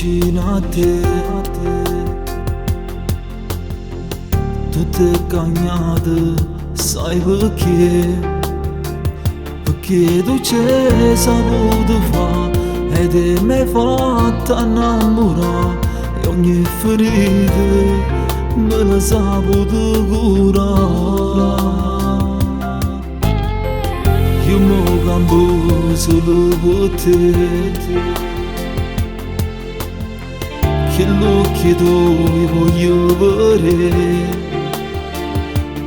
vicino a te. Tu te cagnate, sai perché tu c'è saputo fa ed è mi fatta innamorare e ogni ferita me la saputo curare. Io mo campo solo per te, che l'occhio tuoi voglio vedere.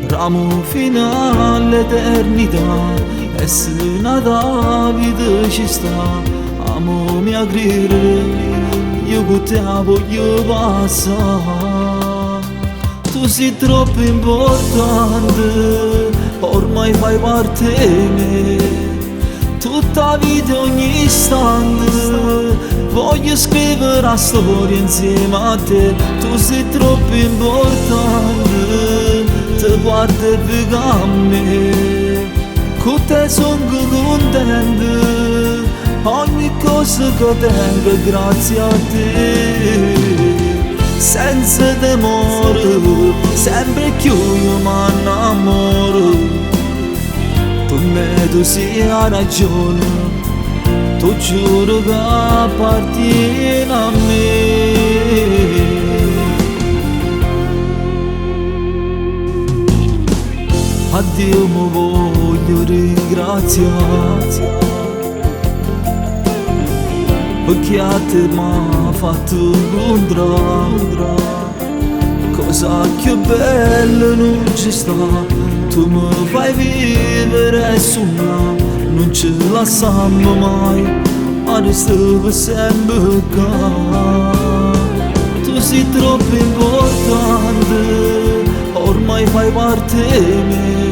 Ramo fino all'eternità e se una vita ci sta, amo mia credere, io con te voglio passare. Tu sei troppo importante, ormai fai parte di me. Tutta la vita, ogni istante, voglio scrivere la storia insieme a te. Tu sei troppo importante, te guardo e vedo a me. Con te sono contento, ogni cosa che tengo grazie a te. Senza temore, sempre più io mi innamoro. Per me tu sei la ragione, tu giuro che appartieni a me. A Dio mi voglio ringraziare, perché a te m'ha fatto incontrare. Cosa più bella non ci sta, tu mi fai vivere e sognare, non ci lasciamo mai, ma restiamo sempre qua. Tu sei troppo importante, ormai fai parte di me.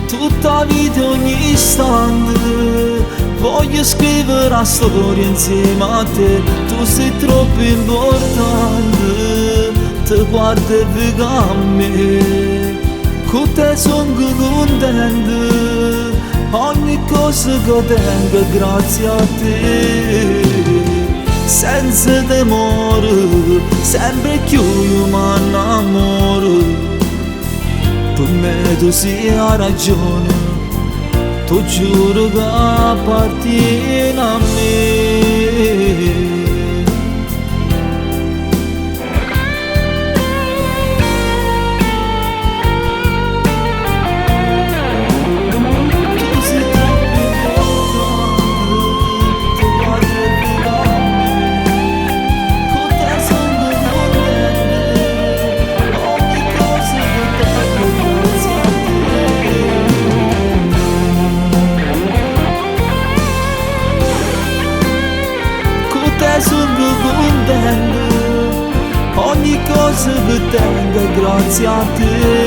Tutta la vita, ogni istante, voglio scrivere la storia insieme a te. Tu sei troppo importante, te guardo e vedo a me. Con te sono contento, ogni cosa che tengo grazie a te. Senza temore, sempre più io mi innamoro. Per me tu sei la ragione, tu giuro che appartieni a me. Sono contento, ogni cosa che tengo grazie a te.